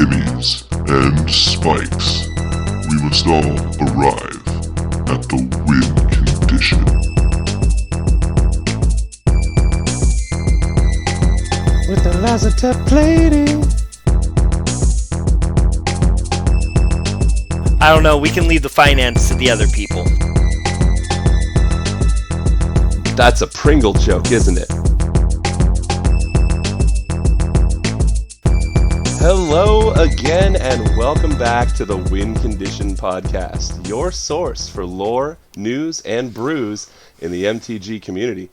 Emmys and spikes, we must all arrive at the win condition. With the Lazatep plating. I don't know, we can leave the finance to the other people. That's a Pringle joke, isn't it? Hello again, and welcome back to the Win Condition Podcast, your source for lore, news, and brews in the MTG community.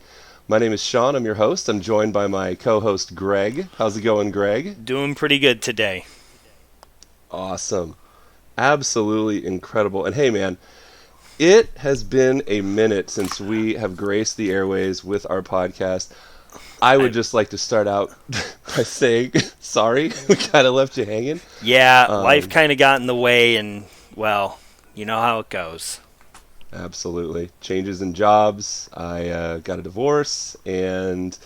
My name is Sean, I'm your host. I'm joined by my co-host Greg. How's it going, Greg? Doing pretty good today. Awesome. Absolutely incredible. And hey, man, it has been a minute since we have graced the airways with our podcast. I would just like to start out by saying sorry. We kind of left you hanging. Yeah, life kind of got in the way, and, well, you know how it goes. Absolutely. Changes in jobs. I got a divorce, and,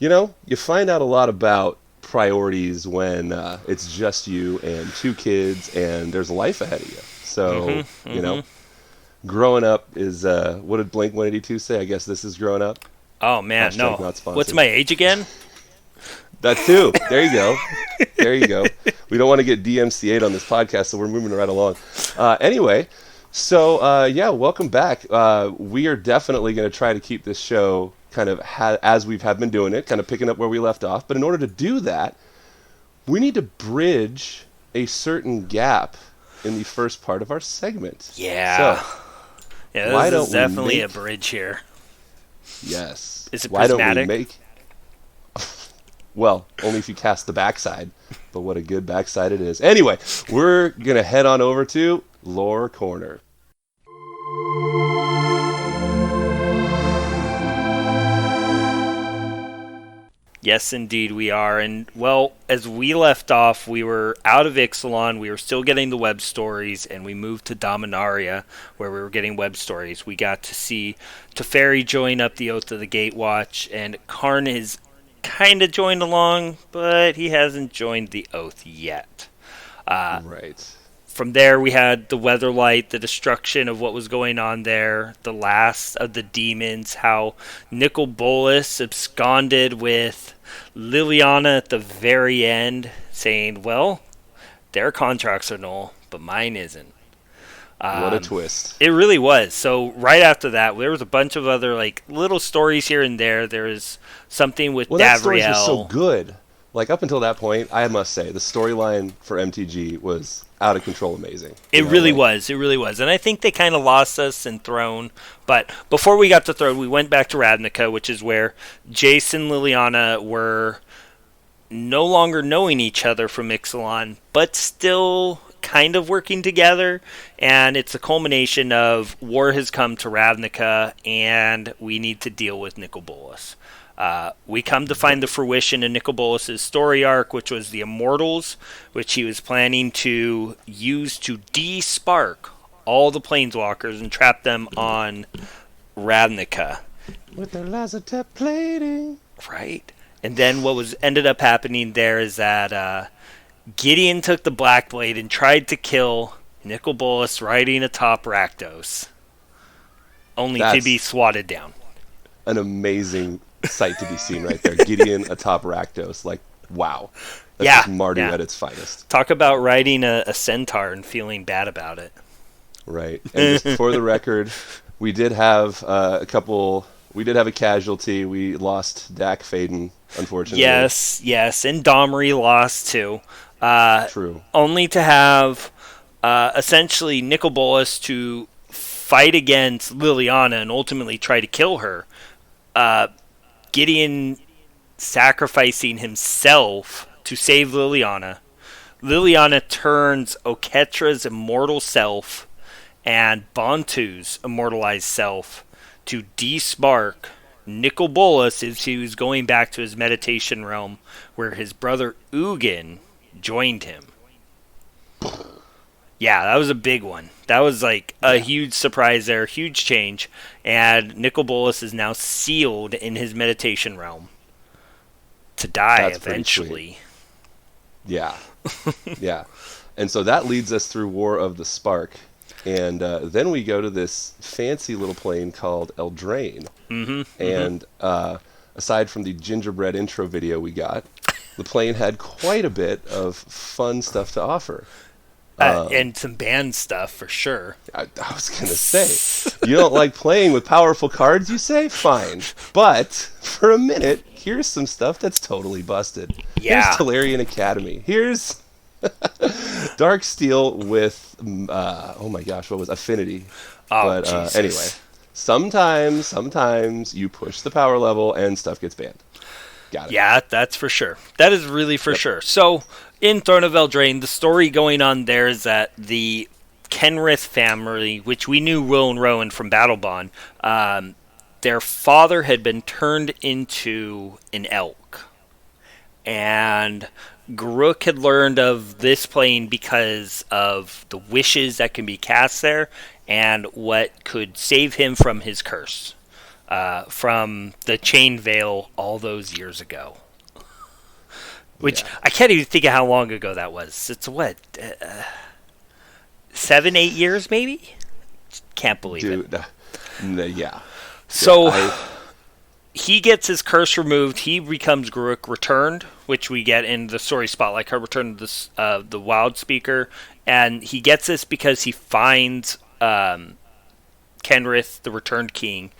you know, you find out a lot about priorities when it's just you and two kids, and there's a life ahead of you. So, you know, growing up is, what did Blink-182 say? I guess this is growing up. Oh, man, Hashtag no. not sponsored. What's my age again? That too. There you go. There you go. We don't want to get DMCA'd on this podcast, so we're moving right along. Anyway, so yeah, welcome back. We are definitely going to try to keep this show kind of as we have been doing it, kind of picking up where we left off. But in order to do that, we need to bridge a certain gap in the first part of our segment. Yeah. So, yeah, this is definitely a bridge here. Yes. Is it Why prismatic? don't we make... Well, only if you cast the backside. But what a good backside it is. Anyway, we're going to head on over to Lore Corner. Yes, indeed we are. And, well, as we left off, we were out of Ixalan, we were still getting the web stories, and we moved to Dominaria, where we were getting web stories. We got to see Teferi join up the Oath of the Gatewatch, and Karn is kind of joined along, but he hasn't joined the Oath yet. Right. From there, we had the Weatherlight, the destruction of what was going on there, the last of the demons, how Nicol Bolas absconded with Liliana at the very end, saying, well, their contracts are null, but mine isn't. What a twist. It really was. So right after that, there was a bunch of other like little stories here and there. There was something with Davriel. That story was so good. Like, up until that point, I must say, the storyline for MTG was out of control amazing. It really was. And I think they kind of lost us in Throne. But before we got to Throne, we went back to Ravnica, which is where Jace and Liliana were no longer knowing each other from Ixalan, but still kind of working together. And it's a culmination of war has come to Ravnica, and we need to deal with Nicol Bolas. We come to find the fruition in Nicol Bolas' story arc, which was the Immortals, which he was planning to use to de-spark all the Planeswalkers and trap them on Ravnica. With the Lazatep plating. Right. And then what ended up happening there is that Gideon took the Black Blade and tried to kill Nicol Bolas riding atop Rakdos, only to be swatted down. An amazing sight to be seen right there. Gideon atop Rakdos. Like, wow. That's just Mardu at its finest. Talk about riding a centaur and feeling bad about it. Right. And just for the record, we did have we did have a casualty. We lost Dak Faden, unfortunately. Yes. And Domri lost too. True. Only to have essentially Nicol Bolas to fight against Liliana and ultimately try to kill her. Gideon sacrificing himself to save Liliana. Liliana turns Oketra's immortal self and Bantu's immortalized self to de-spark Nicol Bolas as he was going back to his meditation realm where his brother Ugin joined him. Yeah, that was a big one. That was like a huge surprise there, huge change. And Nicol Bolas is now sealed in his meditation realm to die eventually. Yeah. Yeah. And so that leads us through War of the Spark. And then we go to this fancy little plane called Eldraine. And aside from the gingerbread intro video we got, the plane had quite a bit of fun stuff to offer. And some band stuff for sure. I was going to say, you don't like playing with powerful cards, you say? Fine. But for a minute, here's some stuff that's totally busted. Yeah. Here's Tolarian Academy. Here's Dark Steel with, oh my gosh, what was Affinity? Oh, but Jesus. anyway, sometimes you push the power level and stuff gets banned. Got it. Yeah, that's for sure. That is really for sure. So, in Throne of Eldraine, the story going on there is that the Kenrith family, which we knew Will and Rowan from Battle Bond, their father had been turned into an elk. And Garuk had learned of this plane because of the wishes that can be cast there and what could save him from his curse. From the Chain Veil all those years ago. Which, I can't even think of how long ago that was. It's what? 7, 8 years maybe? Can't believe it. Yeah. So, he gets his curse removed. He becomes Garuk Returned, which we get in the story spotlight card, Return to the Wild Speaker. And he gets this because he finds Kenrith, the Returned King,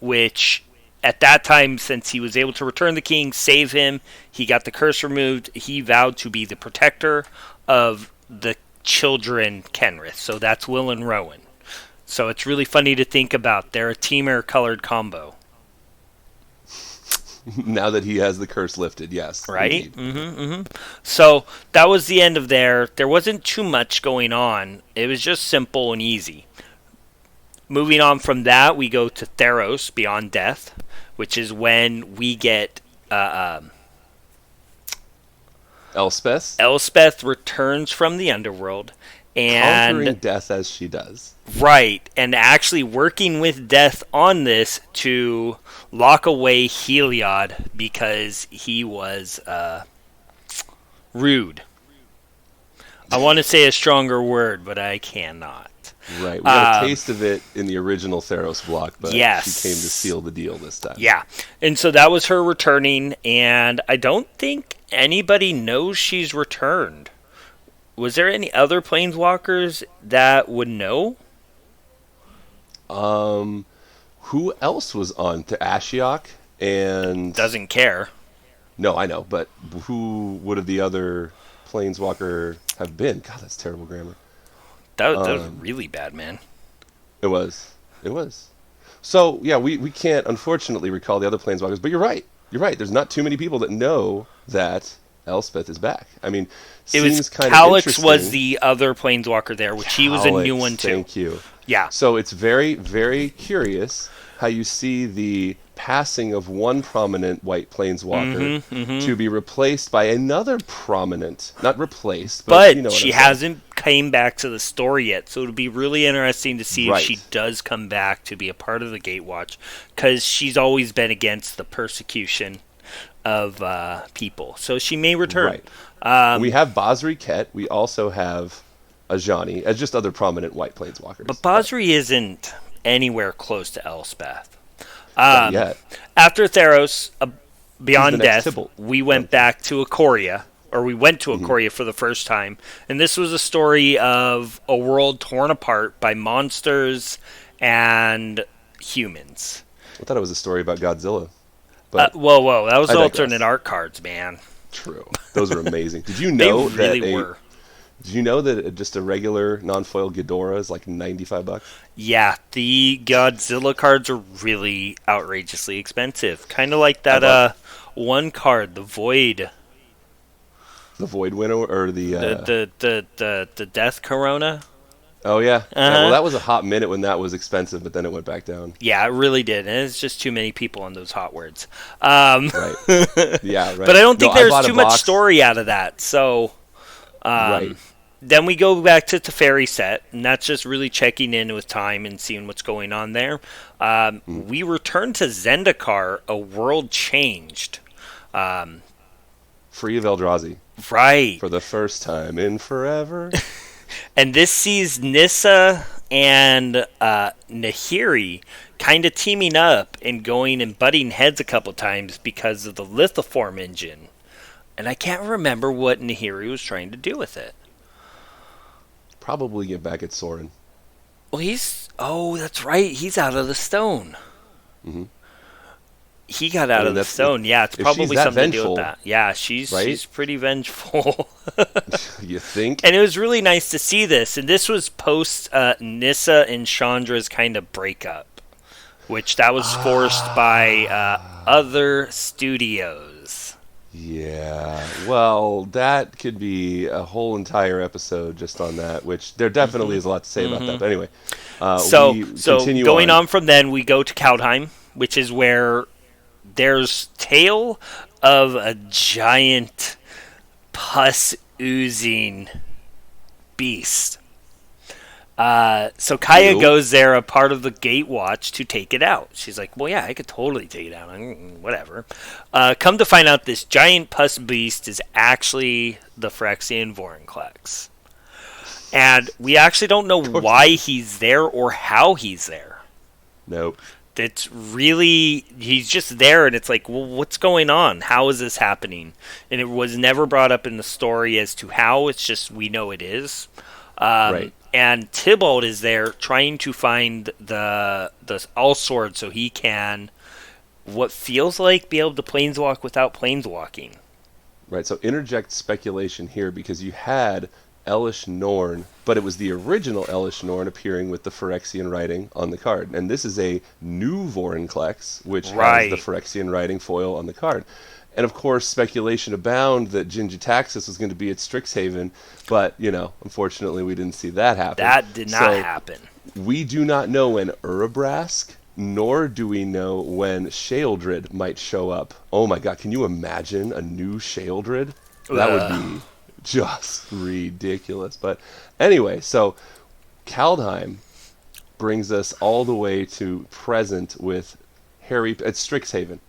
which at that time, since he was able to return the king, save him, he got the curse removed, he vowed to be the protector of the children Kenrith. So that's Will and Rowan. So it's really funny to think about. They're a Temur colored combo. Now that he has the curse lifted, yes. Right? So that was the end of there. There wasn't too much going on. It was just simple and easy. Moving on from that, we go to Theros, Beyond Death, which is when we get Elspeth? Elspeth returns from the underworld. And Conquering death as she does. Right, and actually working with Death on this to lock away Heliod because he was rude. I want to say a stronger word, but I cannot. Right, we got a taste of it in the original Theros block, but yes. she came to seal the deal this time. Yeah, and so that was her returning, and I don't think anybody knows she's returned. Was there any other Planeswalkers that would know? Who else was on to Ashiok and... Doesn't care. No, I know, but who would have the other Planeswalker have been? God, that's terrible grammar. That was really bad, man. It was. So, yeah, we can't, unfortunately, recall the other Planeswalkers, but you're right. There's not too many people that know that Elspeth is back. I mean, it was kind of Calix interesting. was the other Planeswalker there, which he was a new one too. Thank you. Yeah. So it's very, very curious how you see the passing of one prominent white Planeswalker to be replaced by another prominent, not replaced, but you know what she I'm saying. hasn't came back to the story yet, so it'll be really interesting to see if she does come back to be a part of the Gatewatch, because she's always been against the persecution of people, so she may return. Right. We have Basri Ket. We also have Ajani as just other prominent white Planeswalkers. But Basri isn't anywhere close to Elspeth. Not yet. After Theros, Beyond next Death, Tibble? we went back to Ikoria, or we went to Ikoria for the first time, and this was a story of a world torn apart by monsters and humans. I thought it was a story about Godzilla. Whoa, that was I digress. alternate art cards, man. True. Those are amazing. Did you know they really were. Did you know that just a regular non-foil Ghidorah is like $95? Yeah, the Godzilla cards are really outrageously expensive. Kind of like that one card, the Void. The Void Winnow or the Death Corona. Oh yeah. Well, that was a hot minute when that was expensive, but then it went back down. Yeah, it really did, and it's just too many people on those hot words. Right. Yeah. Right. But I don't think there's too much story out of that. So. Right. Then we go back to Teferi set, and that's just really checking in with time and seeing what's going on there. We return to Zendikar, A World Changed. free of Eldrazi Right. for the first time in forever. And this sees Nissa and Nahiri kind of teaming up and going and butting heads a couple times because of the lithoform engine. And I can't remember what Nahiri was trying to do with it. Probably get back at Soren. Well, oh, that's right. He's out of the stone. Mm-hmm. He got out of the stone. Yeah, it's probably something to do with that. Yeah, she's pretty vengeful. You think? And it was really nice to see this. And this was post Nissa and Chandra's kind of breakup, which that was forced by other studios. Yeah. Well, that could be a whole entire episode just on that, which there definitely is a lot to say about that. But anyway, so going on from then, we go to Kaldheim, which is where there's tale of a giant pus oozing beast. So Kaya goes there, a part of the Gate Watch, to take it out. She's like, well, yeah, I could totally take it out. Whatever. Come to find out, this giant pus beast is actually the Phyrexian Vorinclex. And we actually don't know why he's there or how he's there. Nope. It's really, he's just there, and it's like, well, what's going on? How is this happening? And it was never brought up in the story as to how. It's just, we know it is. Right. And Tybalt is there trying to find the Allsword so he can, what feels like, be able to planeswalk without planeswalking. Right, so interject speculation here, because you had Elish Norn, but it was the original Elish Norn appearing with the Phyrexian writing on the card. And this is a new Vorinclex, which has the Phyrexian writing foil on the card. And of course, speculation abound that Jin-Gitaxias was going to be at Strixhaven, but, unfortunately we didn't see that happen. That did not happen. We do not know when Urabrask, nor do we know when Sheoldred might show up. Oh my god, can you imagine a new Sheoldred? That would be just ridiculous. But anyway, so Kaldheim brings us all the way to present with Harry at Strixhaven.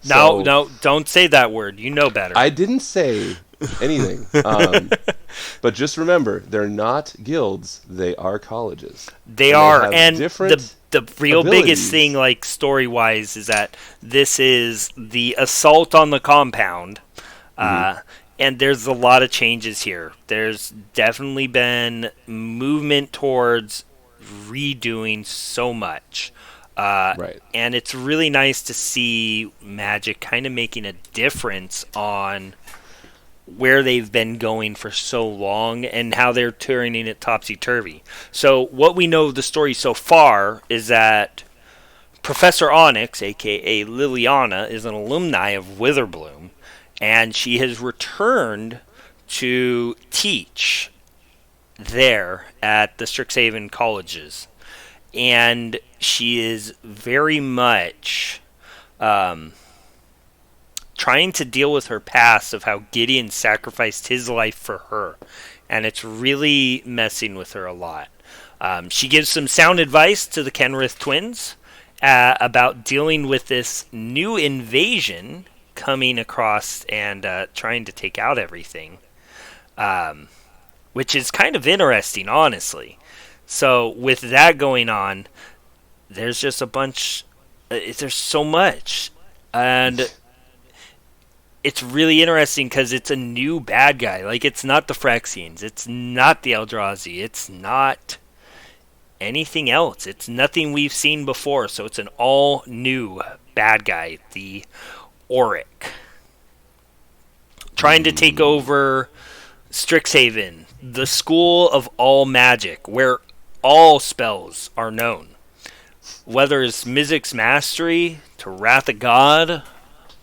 No, don't say that word. You know better. I didn't say anything. But just remember, they're not guilds; they are colleges. They are, and the real biggest thing, like story-wise, is that this is the assault on the compound. And there's a lot of changes here. There's definitely been movement towards redoing so much. Right. And it's really nice to see Magic kind of making a difference on where they've been going for so long and how they're turning it topsy-turvy. So what we know of the story so far is that Professor Onyx, a.k.a. Liliana, is an alumni of Witherbloom, and she has returned to teach there at the Strixhaven colleges. And she is very much trying to deal with her past of how Gideon sacrificed his life for her. And it's really messing with her a lot. She gives some sound advice to the Kenrith twins about dealing with this new invasion coming across and trying to take out everything. Which is kind of interesting, honestly. So with that going on, there's just a bunch, there's so much. And it's really interesting because it's a new bad guy. Like, it's not the Phyrexians, it's not the Eldrazi, it's not anything else. It's nothing we've seen before. So it's an all new bad guy, the Auric. Trying to take over Strixhaven, the school of all magic, where all spells are known. Whether it's Mizzix's Mastery, to Wrath of God,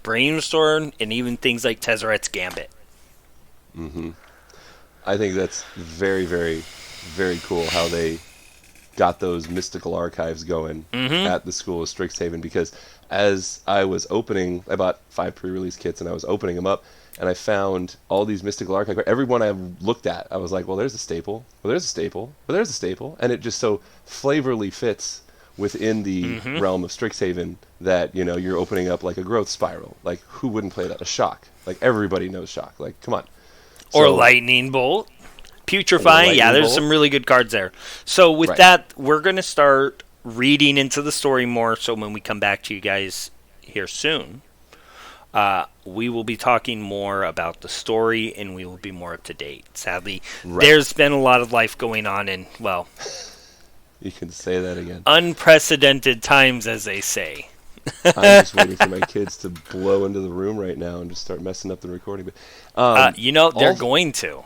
Brainstorm, and even things like Tezzeret's Gambit. I think that's very, very, very cool how they got those mystical archives going at the School of Strixhaven, because as I was opening, I bought 5 pre-release kits and I was opening them up, and I found all these mystical archives. Every one I looked at, I was like, well, there's a staple. Well, there's a staple. Well, there's a staple. And it just so flavorly fits within the realm of Strixhaven that, you know, you're opening up like a growth spiral. Like, who wouldn't play that? A shock. Like, everybody knows shock. Like, come on. Or So- lightning bolt. Putrefying, Lightning yeah, there's bolt. some really good cards there. So with Right. that, we're going to start reading into the story more, so when we come back to you guys here soon, we will be talking more about the story, and we will be more up to date. Sadly, there's been a lot of life going on in, well, You can say that again. unprecedented times, as they say. I'm just waiting for my kids to blow into the room right now and just start messing up the recording. But, You know, they're also- going to.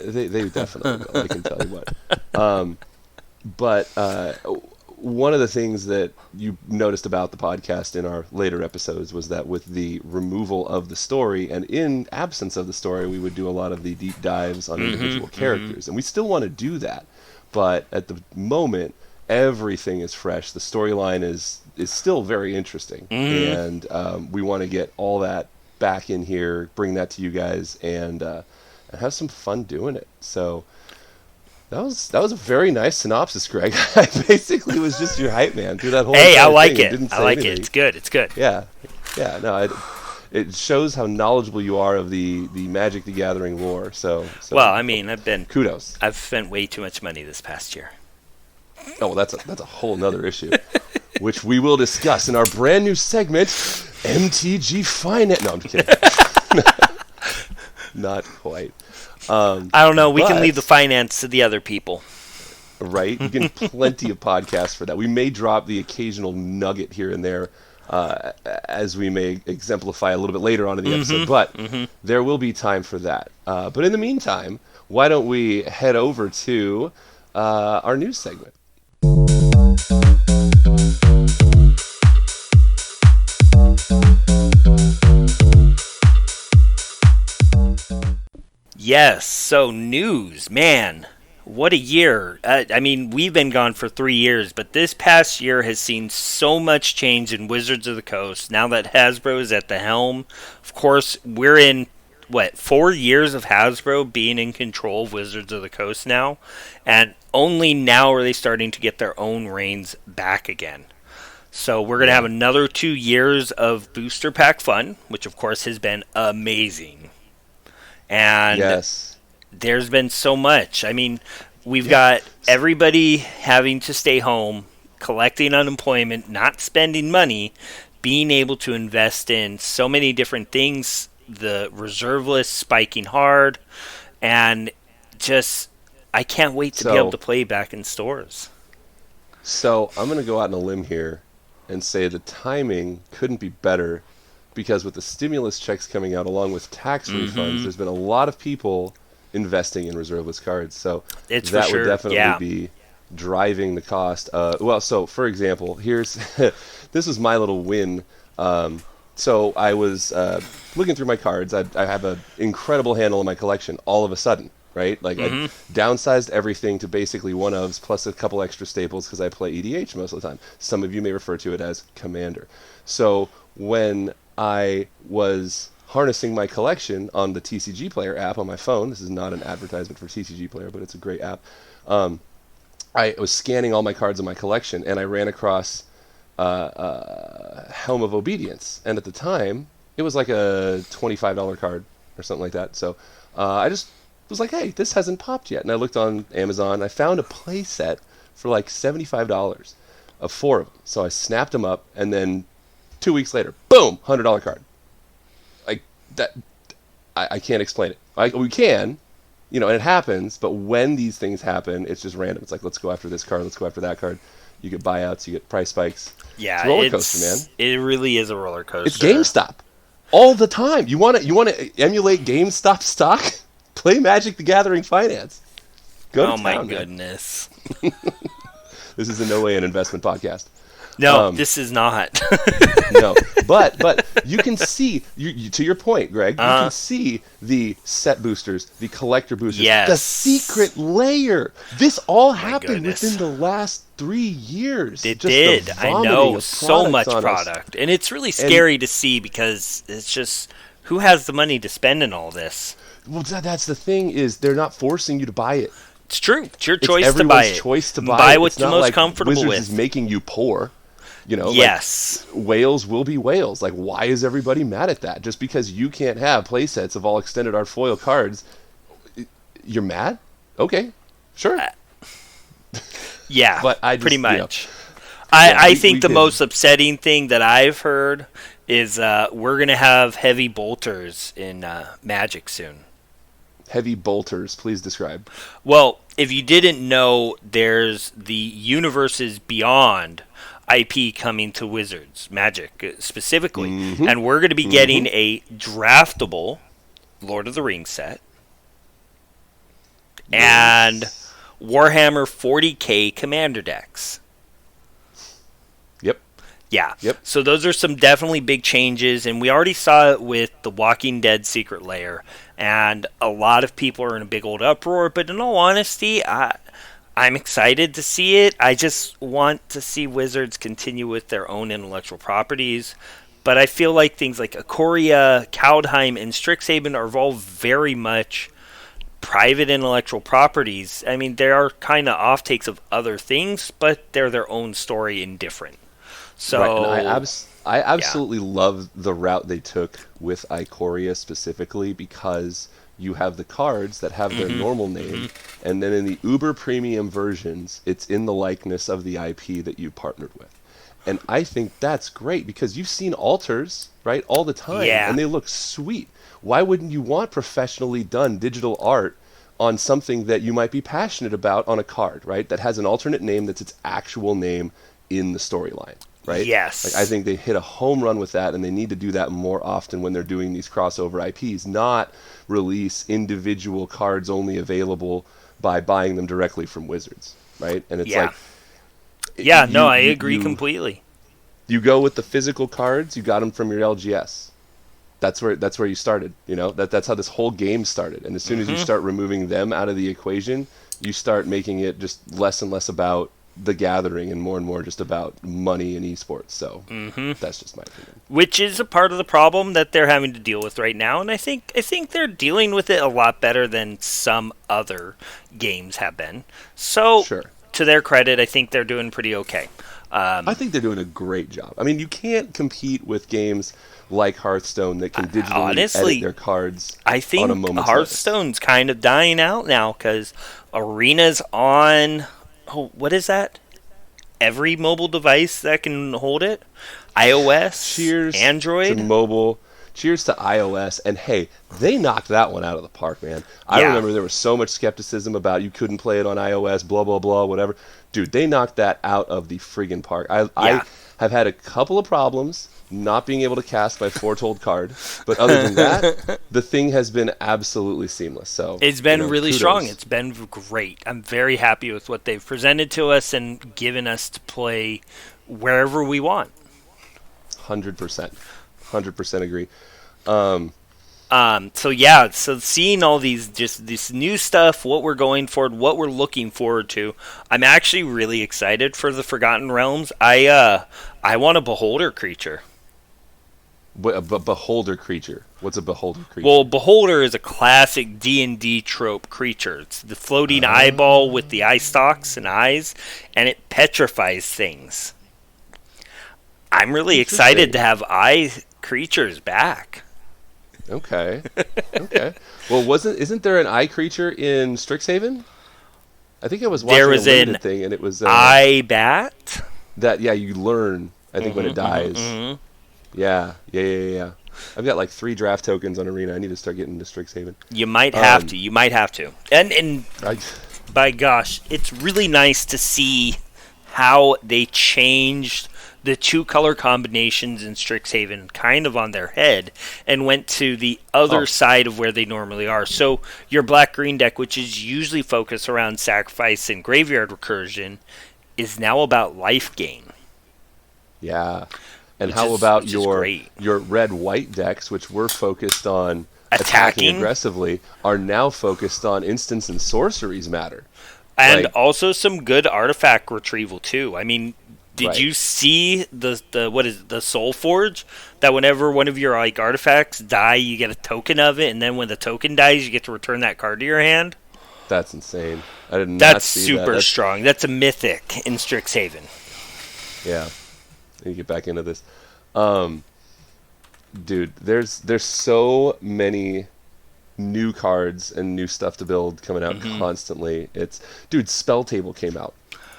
They definitely will. I can tell you what. But one of the things that you noticed about the podcast in our later episodes was that with the removal of the story and in absence of the story, we would do a lot of the deep dives on individual characters. And we still want to do that. But at the moment, everything is fresh. The storyline is still very interesting. And we want to get all that back in here, bring that to you guys, and have some fun doing it. So that was a very nice synopsis, Greg. I basically was just your hype man through that whole. Hey, I entire like thing and it. didn't I say like anything. it. It's good. It's good. Yeah. No, it shows how knowledgeable you are of the Magic the Gathering lore. So Well, I mean, kudos. I've spent way too much money this past year. Oh, well, that's a whole nother issue, which we will discuss in our brand new segment, MTG Finance. No, I'm just kidding. Not quite. I don't know. We can but- leave the finance to the other people. Right? You get plenty of podcasts for that. We may drop the occasional nugget here and there, as we may exemplify a little bit later on in the episode. But there will be time for that. But in the meantime, why don't we head over to our news segment? Yes. So news, man. What a year. I mean, we've been gone for 3 years, but this past year has seen so much change in Wizards of the Coast. Now that Hasbro is at the helm, of course, we're in, 4 years of Hasbro being in control of Wizards of the Coast now, and only now are they starting to get their own reins back again. So we're going to have another 2 years of booster pack fun, which of course has been amazing. And Yes. there's been so much. I mean, we've got everybody having to stay home, collecting unemployment, not spending money, being able to invest in so many different things, the reserve list spiking hard, and just, I can't wait to be able to play back in stores. So I'm going to go out on a limb here and say the timing couldn't be better, because with the stimulus checks coming out along with tax refunds, there's been a lot of people investing in reserve list cards. So It's for that sure, would definitely yeah. be driving the cost. Well, so for example, here's this is my little win. So I was looking through my cards. I have an incredible handle in my collection all of a sudden, right? Like I downsized everything to basically one ofs plus a couple extra staples because I play EDH most of the time. Some of you may refer to it as Commander. So when I was harnessing my collection on the TCG Player app on my phone, this is not an advertisement for TCG Player, but it's a great app. I was scanning all my cards in my collection, and I ran across Helm of Obedience, and at the time it was like a $25 card or something like that. So I just was like, hey, this hasn't popped yet, and I looked on Amazon. I found a play set for like $75 of 4 of them. So I snapped them up, and then 2 weeks later, boom, $100 card. Like that, I can't explain it. We can, and it happens. But when these things happen, it's just random. It's like, let's go after this card, let's go after that card. You get buyouts, you get price spikes. Yeah, it's a roller coaster, man. It really is a roller coaster. It's GameStop all the time. You want to emulate GameStop stock? Play Magic the Gathering Finance. Go to Oh town, my man. goodness. This is in no way an investment podcast. No, this is not. No, but you can see, to your point, Greg, you can see the set boosters, the collector boosters, Yes. the secret layer. This all happened goodness. within the last 3 years. It Just the did. I vomiting know. of So much products on us. product. And it's really scary to see because it's just, who has the money to spend in all this? Well, that's the thing, is they're not forcing you to buy it. It's true. It's your It's choice to buy everyone's it. choice to buy Buy it. what's It's not most like comfortable Wizards with. is making you poor. You know, Yes. like, whales will be whales. Like, why is everybody mad at that? Just because you can't have play sets of all extended art foil cards, you're mad? Okay, sure. Yeah, But I just, pretty you know, much. I we think the can- most upsetting thing that I've heard is we're going to have heavy bolters in Magic soon. Heavy bolters, please describe. Well, if you didn't know, there's the Universes Beyond IP coming to Wizards, Magic specifically. And we're going to be getting a draftable Lord of the Rings set. And Warhammer 40k Commander decks. Yep. Yeah. Yep. So those are some definitely big changes, and we already saw it with the Walking Dead Secret Lair, and a lot of people are in a big old uproar. But in all honesty, I'm excited to see it. I just want to see Wizards continue with their own intellectual properties. But I feel like things like Ikoria, Kaldheim, and Strixhaven are all very much private intellectual properties. I mean, they are kind of offtakes of other things, but they're their own story and different. So, Right, and I absolutely love the route they took with Ikoria specifically, because you have the cards that have their normal name, and then in the uber premium versions, it's in the likeness of the IP that you partnered with. And I think that's great, because you've seen alters, right, all the time, Yeah. and they look sweet. Why wouldn't you want professionally done digital art on something that you might be passionate about on a card, right, that has an alternate name that's its actual name in the storyline? Right? Yes. Like, I think they hit a home run with that, and they need to do that more often when they're doing these crossover IPs, not release individual cards only available by buying them directly from Wizards, right? And it's like... Yeah, you- no, I you- agree you- completely. You go with the physical cards, you got them from your LGS. That's where you started, you know? That's how this whole game started. And as soon as you start removing them out of the equation, you start making it just less and less about the gathering and more just about money and esports. So that's just my opinion. Which is a part of the problem that they're having to deal with right now, and I think they're dealing with it a lot better than some other games have been. So, Sure. to their credit, I think they're doing pretty okay. I think they're doing a great job. I mean, you can't compete with games like Hearthstone that can digitally Honestly, edit their cards I think on a moment's Hearthstone's kind of dying out now because Arena's on. Oh, what is that? Every mobile device that can hold it, iOS, Cheers Android. to mobile. Cheers to iOS. And hey, they knocked that one out of the park, man. I Yeah. remember there was so much skepticism about you couldn't play it on iOS, blah, blah, blah, whatever. Dude, they knocked that out of the friggin' park. I have had a couple of problems not being able to cast my foretold card, but other than that, the thing has been absolutely seamless. So It's been really kudos. strong. It's been great. I'm very happy with what they've presented to us and given us to play wherever we want. 100%. 100% agree. So seeing all these, just this new stuff, what we're going forward, what we're looking forward to, I'm actually really excited for the Forgotten Realms. I want a beholder creature. A beholder creature. What's a beholder creature? Well, beholder is a classic D&D trope creature. It's the floating eyeball with the eye stalks and eyes, and it petrifies things. I'm really excited to have eye creatures back. Okay. Okay. Well, isn't there an eye creature in Strixhaven? I think I was watching There was a limited an thing, and it was eye bat. that. Yeah, you learn. I think when it dies. Yeah. I've got like 3 draft tokens on Arena. I need to start getting into Strixhaven. You might have to. You might have to. And I, by gosh, it's really nice to see how they changed the 2 color combinations in Strixhaven kind of on their head and went to the other side of where they normally are. So your black-green deck, which is usually focused around sacrifice and graveyard recursion, is now about life gain. yeah. And Which how is- about which is great. your red-white decks, which were focused on Attacking. aggressively, are now focused on instants and sorceries matter. And Like- also some good artifact retrieval too. I mean, did Right. you see the what is it, the Soul Forge? That whenever one of your like artifacts die, you get a token of it, and then when the token dies, you get to return that card to your hand. That's insane. I did not That's see super that. strong. That's a mythic in Strixhaven. Yeah. Let me get back into this. Dude, there's so many new cards and new stuff to build coming out constantly. Spell Table came out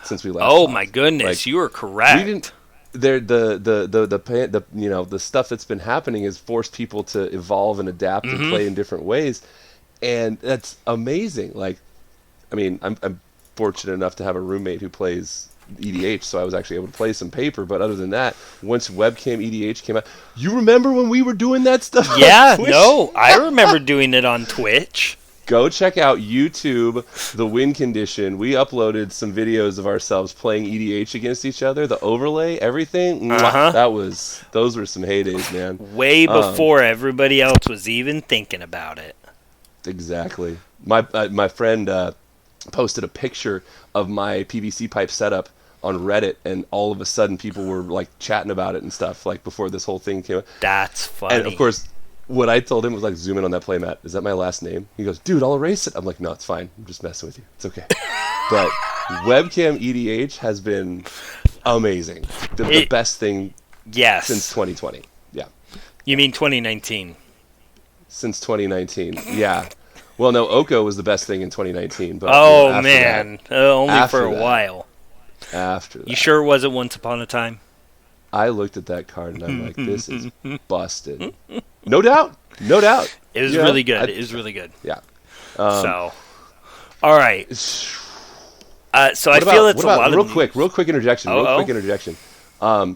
since we last Oh talked. my goodness, you are correct. We didn't. The stuff that's been happening has forced people to evolve and adapt and play in different ways, and that's amazing. Like, I mean, I'm fortunate enough to have a roommate who plays EDH, so I was actually able to play some paper. But other than that, once webcam EDH came out, you remember when we were doing that stuff? Yeah, no, I remember doing it on Twitch. Go check out YouTube, The Win Condition. We uploaded some videos of ourselves playing EDH against each other. The overlay, everything. Those were some heydays, man. Way before everybody else was even thinking about it. Exactly. My friend posted a picture of my PVC pipe setup on Reddit, and all of a sudden people were like chatting about it and stuff, like before this whole thing came out. That's funny. And of course, what I told him was like, zoom in on that playmat. Is that my last name? He goes, dude, I'll erase it. I'm like, no, it's fine. I'm just messing with you. It's okay. But webcam EDH has been amazing. The best thing since 2020. Yeah. You mean 2019? Since 2019. Yeah. Well, no, Oko was the best thing in 2019. But man. Only for a while. After that. You sure it wasn't Once Upon a Time? I looked at that card and I'm like, this is busted. No doubt. No doubt. It was really good. It was really good. Yeah. All right. So I feel it's a lot of... Real quick interjection.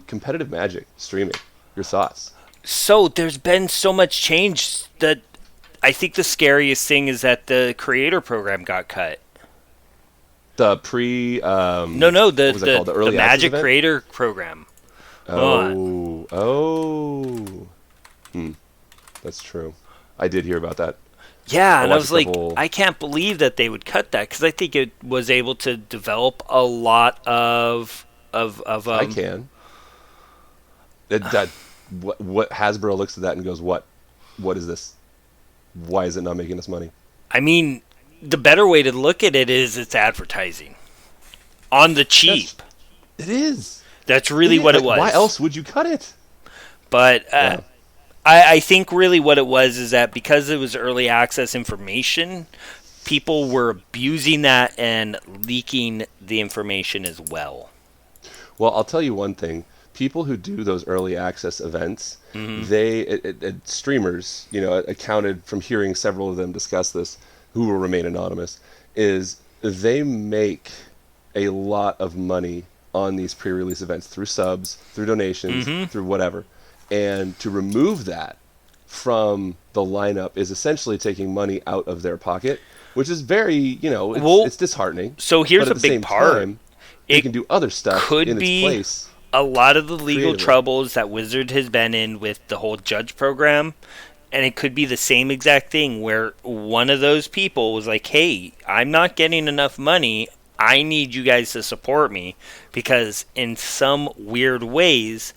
Competitive Magic streaming. Your thoughts? So there's been so much change that I think the scariest thing is that the creator program got cut. The the early Magic event? Creator program. That's true. I did hear about that. Yeah, and I was like, I can't believe that they would cut that, because I think it was able to develop a lot of I can. What Hasbro looks at that and goes, what is this? Why is it not making us money? I mean, the better way to look at it is it's advertising on the cheap. It is. That's really what it was. Why else would you cut it? But I think really what it was is that because it was early access information, people were abusing that and leaking the information as well. Well, I'll tell you one thing. People who do those early access events, streamers, accounted from hearing several of them discuss this, who will remain anonymous, is they make a lot of money on these pre-release events through subs, through donations, through whatever. And to remove that from the lineup is essentially taking money out of their pocket, which is very, it's disheartening. So here's a big part. They can do other stuff in its place. A lot of the legal troubles that Wizard has been in with the whole judge program, and it could be the same exact thing where one of those people was like, hey, I'm not getting enough money. I need you guys to support me, because in some weird ways,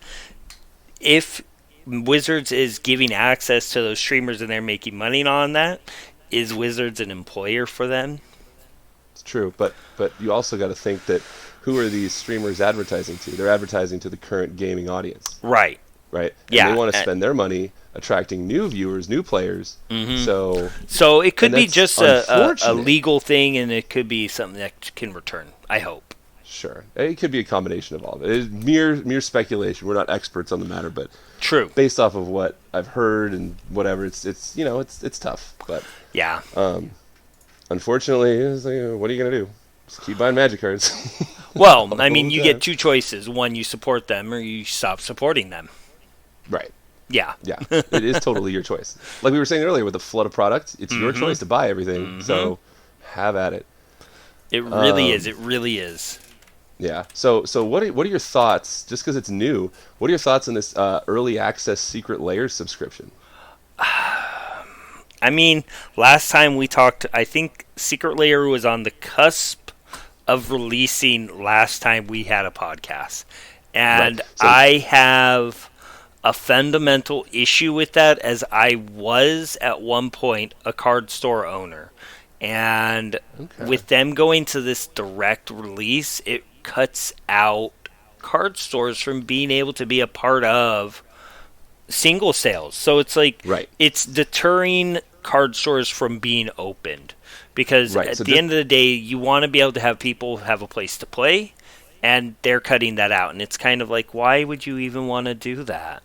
if Wizards is giving access to those streamers and they're making money on that, is Wizards an employer for them? It's true, but you also got to think that who are these streamers advertising to? They're advertising to the current gaming audience. Right. And they want to spend their money attracting new viewers, new players. So it could be just a legal thing, and it could be something that can return, I hope. Sure. It could be a combination of all of it. It's mere speculation. We're not experts on the matter, but true. Based off of what I've heard and whatever, it's tough. But yeah. Unfortunately, it's like, what are you gonna do? Just keep buying Magic cards. Well, I mean, you get two choices. One, you support them, or you stop supporting them. Right. Yeah. Yeah. It is totally your choice. Like we were saying earlier, with the flood of product, it's your choice to buy everything. So have at it. It really is. It really is. Yeah. So what are your thoughts? Just because it's new, what are your thoughts on this early access Secret Layers subscription? I mean, last time we talked, I think Secret Layer was on the cusp of releasing last time we had a podcast. And I have a fundamental issue with that, as I was at one point a card store owner. And Okay. with them going to this direct release, it cuts out card stores from being able to be a part of single sales. So it's like Right. it's deterring card stores from being opened because Right. at So the end of the day, you want to be able to have people have a place to play, and they're cutting that out. And it's kind of like, why would you even want to do that?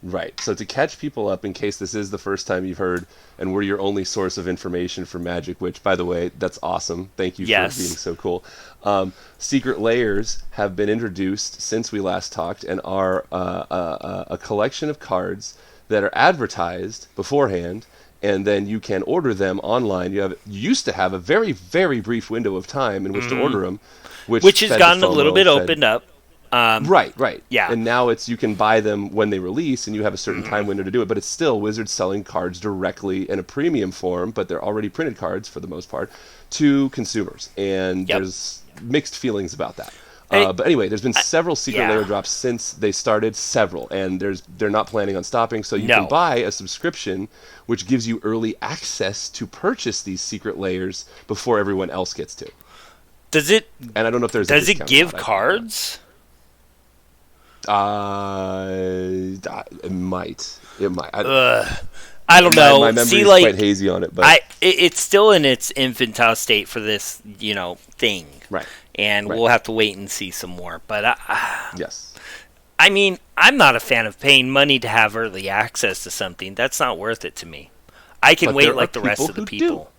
Right. So to catch people up in case this is the first time you've heard and we're your only source of information for Magic, which, by the way, that's awesome. Thank you Yes. for being so cool. Secret Layers have been introduced since we last talked and are a collection of cards that are advertised beforehand, and then you can order them online. You used to have a very, very brief window of time in which to order them, Which has fed to gotten a little FOMO, bit fed- opened up. Right. Yeah. And now you can buy them when they release, and you have a certain time window to do it. But it's still Wizards selling cards directly in a premium form, but they're already printed cards for the most part to consumers, and Yep. there's mixed feelings about that. Hey, But anyway, there's been several Secret yeah. Layer drops since they started, and they're not planning on stopping. So you No. can buy a subscription, which gives you early access to purchase these Secret Layers before everyone else gets to. Does it And I don't know if there's a does it discount give on that. cards? It might. It might. I don't know. My memory See, is like quite hazy on it, but it's still in its infantile state for this, thing. right. And Right. we'll have to wait and see some more. But Yes. I mean, I'm not a fan of paying money to have early access to something. That's not worth it to me. I can But wait there like are the rest people of the who do. people.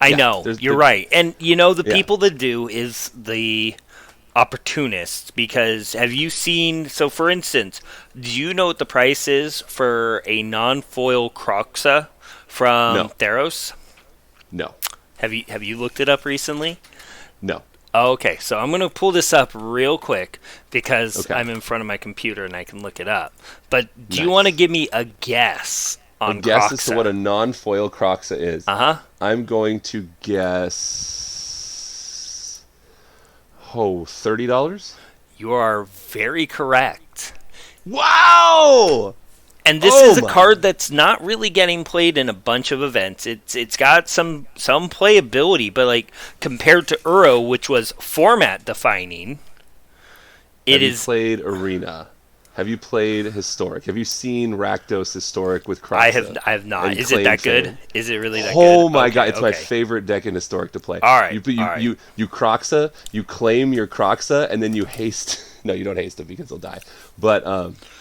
I Yeah, know. there's You're the- right. And the Yeah. people that do is the opportunists, because have you seen, so for instance, do you know what the price is for a non-foil Croxa from No. Theros? No. Have you looked it up recently? No. Okay, so I'm going to pull this up real quick because Okay. I'm in front of my computer and I can look it up. But do you Nice. want to give me a guess on A guess as to Croxa? what a non-foil Croxa is. Uh-huh. I'm going to guess. $30. You are very correct. Wow! And this Oh is a my- card that's not really getting played in a bunch of events. It's got some playability, but like compared to Uro, which was format defining, Have you played Arena? Have you played Historic? Have you seen Rakdos Historic with Croxa? I have not. and Is it that Claim good? Fame? Is it really that good? Oh my Okay, god, it's my okay. favorite deck in Historic to play. All right, You all right. you Croxa, you claim your Croxa, and then you haste. No, you don't haste him because he'll die. But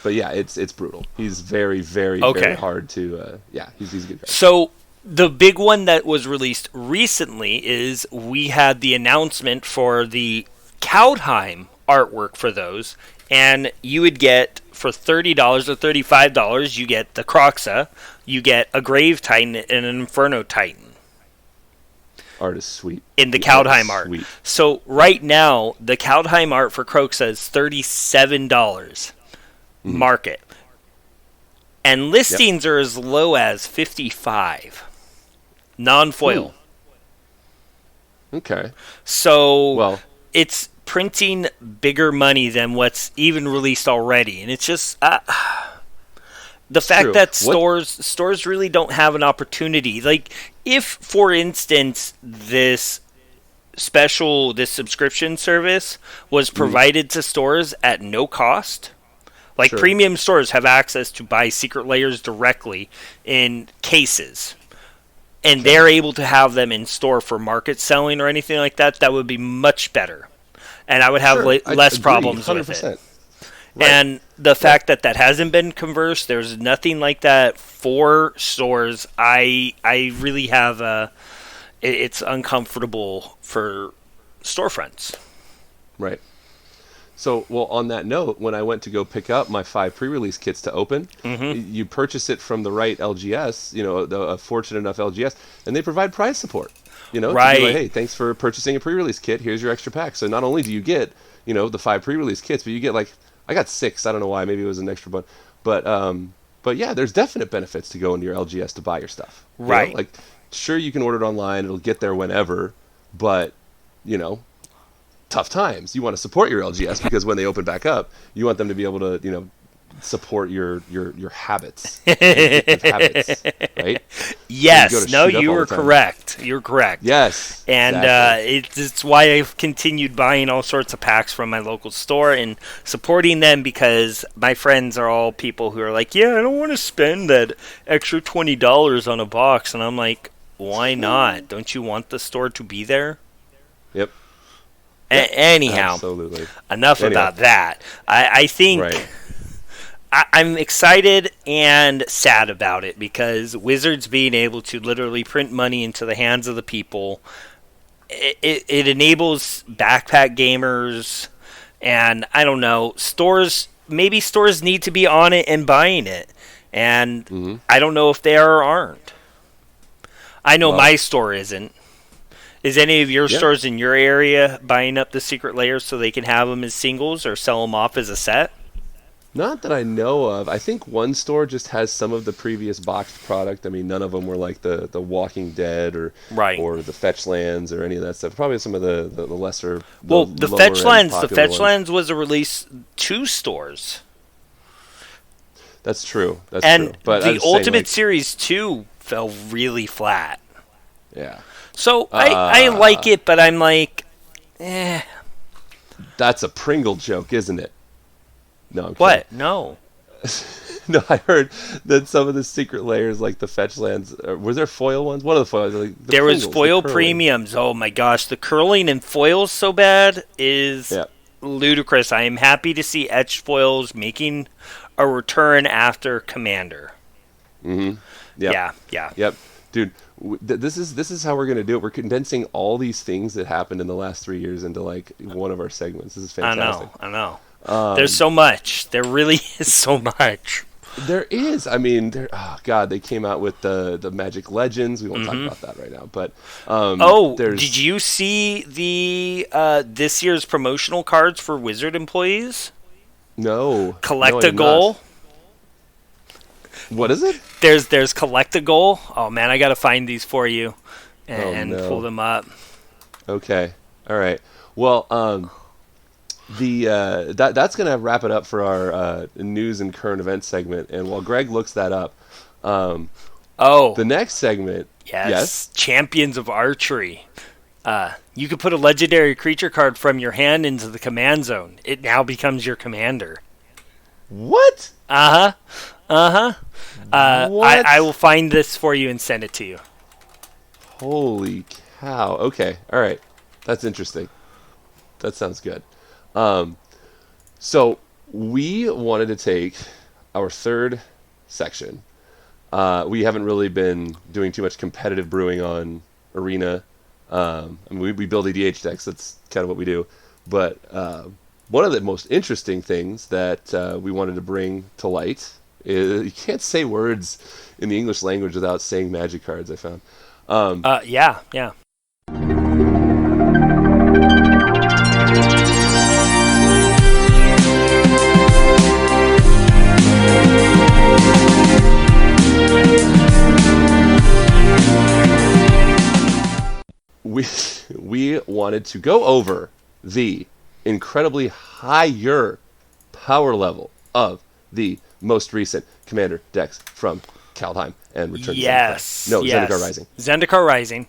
yeah, it's brutal. He's very, very, Okay. very hard to. He's a good guy. So the big one that was released recently is we had the announcement for the Kaldheim artwork for those, and you would get for $30 or $35, you get the Croxa, you get a Grave Titan and an Inferno Titan Art is sweet. in the The art is Kaldheim art. sweet. So right now, the Kaldheim art for Croxa is $37 market, and listings are as low as $55 non-foil. Okay. So Well, it's printing bigger money than what's even released already, and it's just the fact true. that What- stores really don't have an opportunity. Like if, for instance, this subscription service was provided to stores at no cost. Like Sure. premium stores have access to buy Secret Layers directly in cases. And they're able to have them in store for market selling or anything like that, that would be much better. And I would have sure, I less agree, problems with it. 100%. Right. And the fact that hasn't been conversed, there's nothing like that for stores. I really have it's uncomfortable for storefronts. Right. So, well, on that note, when I went to go pick up my 5 pre-release kits to open, you purchase it from the right LGS, a fortunate enough LGS, and they provide prize support. To be Right. like, hey, thanks for purchasing a pre-release kit. Here's your extra pack. So not only do you get, the 5 pre-release kits, but you get I got 6. I don't know why. Maybe it was an extra one. But yeah, there's definite benefits to go into your LGS to buy your stuff. Right. Sure, you can order it online. It'll get there whenever. But, tough times. You want to support your LGS because when they open back up, you want them to be able to, support your habits, addictive habits, right? Yes, no, shoot up you all were the time. correct. You're correct. Yes, And exactly. it's why I've continued buying all sorts of packs from my local store and supporting them, because my friends are all people who are like, yeah, I don't want to spend that extra $20 on a box. And I'm like, why not? Don't you want the store to be there? Yep. Anyhow, Absolutely. enough Anyway. about that. I think Right. I'm excited and sad about it, because Wizards being able to literally print money into the hands of the people, it enables backpack gamers, and I don't know, maybe stores need to be on it and buying it, and I don't know if they are or aren't. I know Well- my store isn't. Is any of your Yeah. stores in your area buying up the secret layers so they can have them as singles or sell them off as a set? Not that I know of. I think one store just has some of the previous boxed product. I mean, none of them were like the Walking Dead or Right. or the Fetchlands or any of that stuff. Probably some of the lesser. Well, the lower end Fetchlands, popular ones. was a release to stores, That's true. That's and true. But I the was saying, Ultimate like, Series 2 fell really flat. yeah, So I like it, but I'm like, eh. that's a Pringle joke, isn't it? No, I'm What? No. kidding. No, I heard that some of the secret layers, like the Fetchlands, was there foil ones? One of the foils, like the There was Pringles, the foil curling. premiums. Oh my gosh, the curling and foils so bad is Yeah. ludicrous. I am happy to see etched foils making a return after Commander. Yep. Yeah. Yep, dude. This is how we're gonna do it. We're condensing all these things that happened in the last 3 years into like one of our segments. This is fantastic. I know. There's so much. There really is so much. There is. I mean, oh god, they came out with the Magic Legends. We won't talk about that right now. But there's did you see the this year's promotional cards for Wizard employees? no Collect no, I a did goal. not. What is it? There's collect a goal. Oh man, I gotta find these for you and no. pull them up. Okay. All right. Well, that's gonna wrap it up for our news and current events segment. And while Greg looks that up, Oh, the next segment. yes, Champions of Archery. You could put a legendary creature card from your hand into the command zone. It now becomes your commander. What? What? I will find this for you and send it to you. Holy cow. Okay. All right. That's interesting. That sounds good. So we wanted to take our third section. We haven't really been doing too much competitive brewing on Arena. I mean, we build EDH decks. That's kind of what we do. But one of the most interesting things that we wanted to bring to light is you can't say words in the English language without saying magic cards, I found. Yeah. We wanted to go over the incredibly higher power level of the most recent Commander decks from Kaldheim and Return to Yes. Zendikar. No, yes. Zendikar Rising. Zendikar Rising.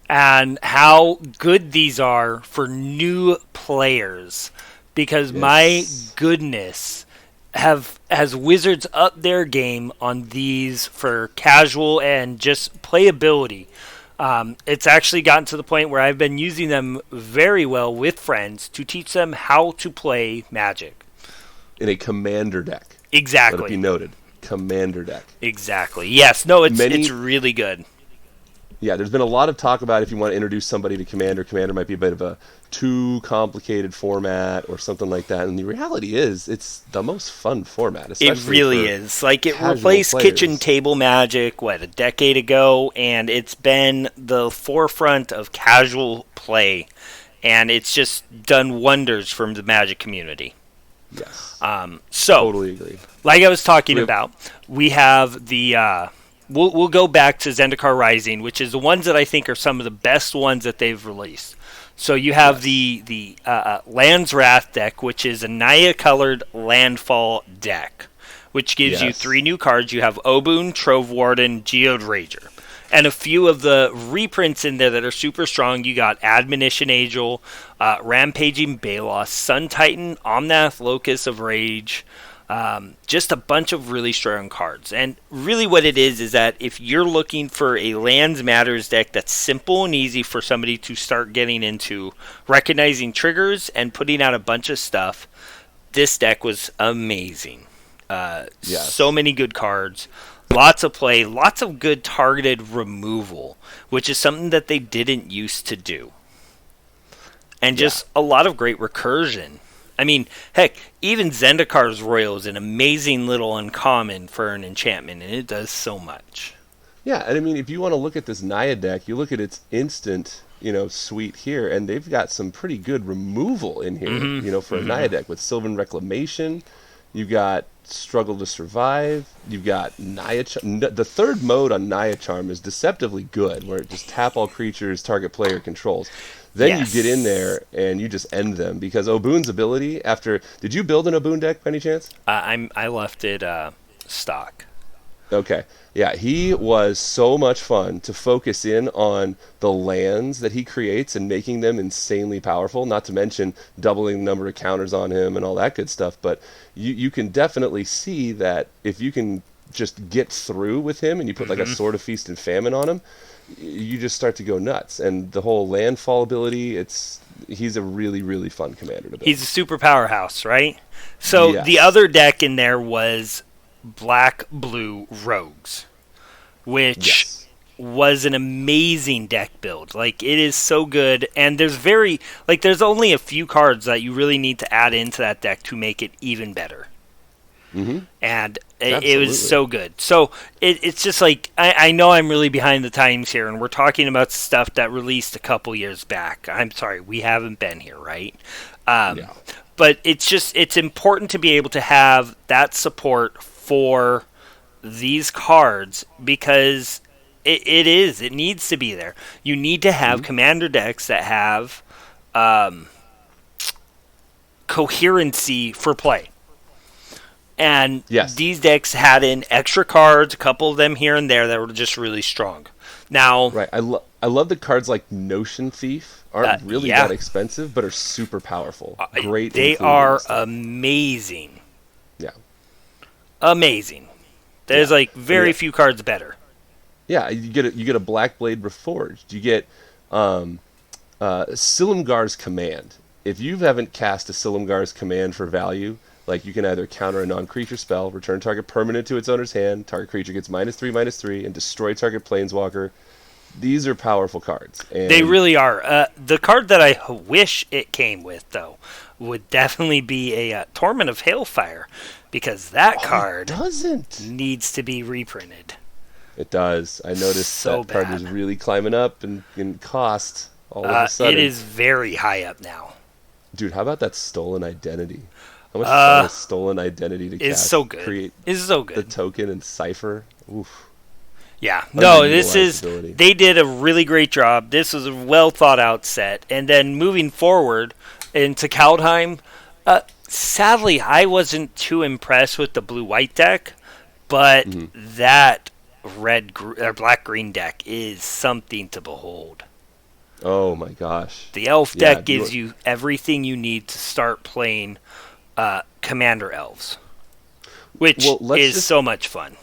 And how good these are for new players. Because my Yes. goodness, has Wizards upped their game on these for casual and just playability. It's actually gotten to the point where I've been using them very well with friends to teach them how to play Magic. In a Commander deck. Let it be Exactly. noted. Commander deck. Exactly. Yes. No, it's Many- it's really good. Yeah, there's been a lot of talk about if you want to introduce somebody to Commander, Commander might be a bit of a too complicated format or something like that. And the reality is, it's the most fun format. It Especially really for is. Like, it casual replaced players. kitchen table Magic, a decade ago, and it's been the forefront of casual play, and it's just done wonders for the Magic community. Yes, So, totally agree. like I was talking We have- about, we have the we'll go back to Zendikar Rising, which is the ones that I think are some of the best ones that they've released. So you have the Land's Wrath deck, which is a Naya colored landfall deck. which gives you Yes. 3 new cards. You have Oboon, Trove Warden, Geode Rager. And a few of the reprints in there that are super strong. You got Admonition Angel, Rampaging Balos, Sun Titan, Omnath, Locus of Rage. Just a bunch of really strong cards. And really what it is that if you're looking for a Lands Matters deck that's simple and easy for somebody to start getting into, recognizing triggers and putting out a bunch of stuff, this deck was amazing. Yes. So many good cards. Lots of play, lots of good targeted removal, which is something that they didn't used to do. And just a lot of great recursion. I mean, heck, even Zendikar's Royal is an amazing little uncommon for an enchantment, and it does so much. Yeah, and I mean, if you want to look at this Naya deck, you look at its instant, suite here, and they've got some pretty good removal in here, for a Naya deck with Sylvan Reclamation. You've got Struggle to Survive. You've got Naya the third mode on Naya Charm is deceptively good, where it just tap all creatures target player controls. Then you get in there and you just end them, because Oboon's ability after... Did you build an Oboon deck by any chance? I left it stock. Okay. Yeah, he was so much fun to focus in on the lands that he creates and making them insanely powerful, not to mention doubling the number of counters on him and all that good stuff. But you can definitely see that if you can just get through with him and you put like a Sword of Feast and Famine on him, you just start to go nuts. And the whole landfall ability, he's a really, really fun commander to build. He's a super powerhouse, right? So Yes. the other deck in there was Black-Blue Rogues, which Yes. was an amazing deck build. Like, it is so good, and there's only a few cards that you really need to add into that deck to make it even better. And it Absolutely. was so good. So it's just like, I know I'm really behind the times here, and we're talking about stuff that released a couple years back. I'm sorry, we haven't been here, right? Yeah. But it's important to be able to have that support for these cards, because it needs to be there. You need to have commander decks that have coherency for play. And Yes. these decks had in extra cards, a couple of them here and there that were just really strong. Now, Right. I love the cards like Notion Thief aren't really that expensive, but are super powerful. Great. they included are and stuff. amazing. Yeah. Amazing. There's like very few cards better. Yeah, you get a Black Blade Reforged. You get Silumgar's Command. If you haven't cast a Silumgar's Command for value, like you can either counter a non-creature spell, return target permanent to its owner's hand, target creature gets -3/-3, and destroy target planeswalker. These are powerful cards. And They really are. The card that I wish it came with, though, would definitely be a Torment of Hailfire, because that card doesn't. needs to be reprinted. It does. I noticed So that card bad. was really climbing up in cost all of a sudden. It is very high up now. Dude, how about that Stolen Identity? How much fun is Stolen Identity to It's cast? so good. Create It's so the good. token and cipher. Oof. Yeah. No, this Underutilized is... ability. They did a really great job. This was a well-thought-out set. And then moving forward into Kaldheim, sadly, I wasn't too impressed with the blue-white deck, but that black-green deck is something to behold. Oh my gosh. The elf Yeah, deck gives you everything you need to start playing Commander Elves, which Well, let's is just- so much fun.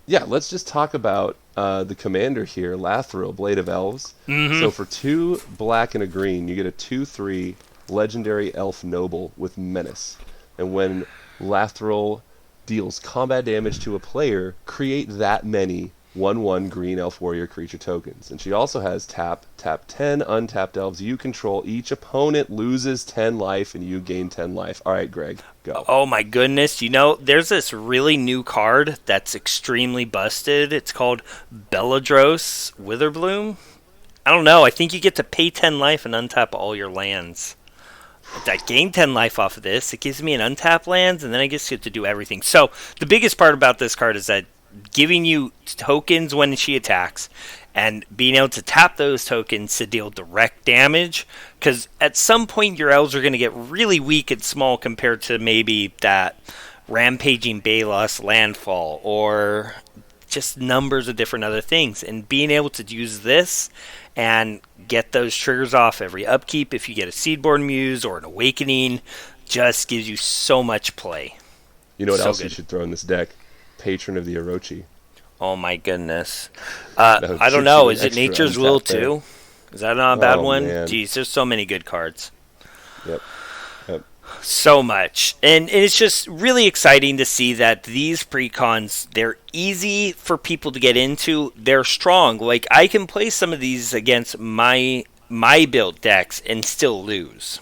Yeah, let's just talk about the commander here, Lathril, Blade of Elves. So for 2 black and a green, you get a 2/3 legendary elf noble with menace. And when Lathril deals combat damage to a player, create that many 1/1 green elf warrior creature tokens. And she also has tap 10 untapped elves you control. Each opponent loses 10 life and you gain 10 life. All right, Greg, go. Oh my goodness, there's this really new card that's extremely busted. It's called Belladros Witherbloom. I don't know, I think you get to pay 10 life and untap all your lands. I gain 10 life off of this. It gives me an untap lands, and then I just get to do everything. So the biggest part about this card is that giving you tokens when she attacks and being able to tap those tokens to deal direct damage, because at some point your elves are going to get really weak and small compared to maybe that Rampaging Balos Landfall, or just numbers of different other things. And being able to use this and get those triggers off every upkeep, if you get a Seedborn Muse or an Awakening, just gives you so much play. You know what So else good. you should throw in this deck? Patron of the Orochi. Oh my goodness. That I chips don't you know. an Is it extra Nature's untap Will there. too? Is that not a bad Oh, one? man. Jeez, there's so many good cards. Yep. So much. And it's just really exciting to see that these precons, they're easy for people to get into. They're strong. Like, I can play some of these against my build decks and still lose,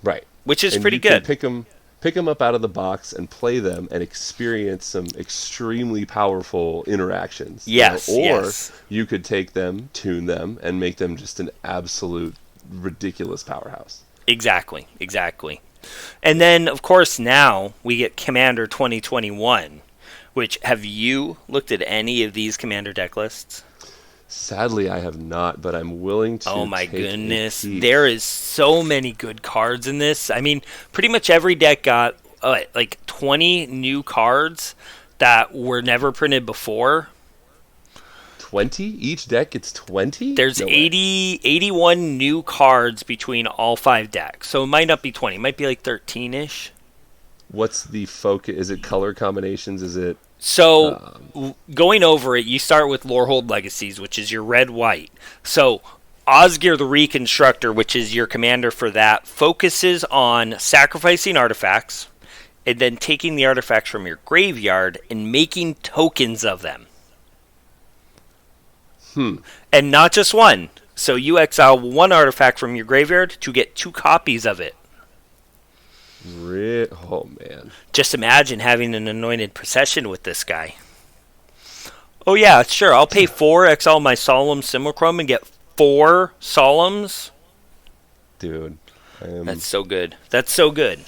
Right. which is And pretty you can good. pick them up out of the box and play them and experience some extremely powerful interactions. you Yes, know? Or yes. you could take them, tune them, and make them just an absolute ridiculous powerhouse. Exactly. And then, of course, now we get Commander 2021, which, have you looked at any of these Commander deck lists? Sadly, I have not, but I'm willing to. Oh my take a goodness. peek. There is so many good cards in this. I mean, pretty much every deck got like 20 new cards that were never printed before. 20? Each deck gets 20? There's No way. 81 new cards between all 5 decks. So it might not be 20. It might be like 13-ish. What's the focus? Is it color combinations? Is it So, going over it, you start with Lorehold Legacies, which is your red-white. So, Osgir the Reconstructor, which is your commander for that, focuses on sacrificing artifacts and then taking the artifacts from your graveyard and making tokens of them. And not just one. So, you exile 1 artifact from your graveyard to get 2 copies of it. Oh man. Just imagine having an anointed procession with this guy. Oh yeah, sure. I'll pay 4, exile my Solemn Simulacrum, and get 4 Solemns. Dude. That's so good. That's so good.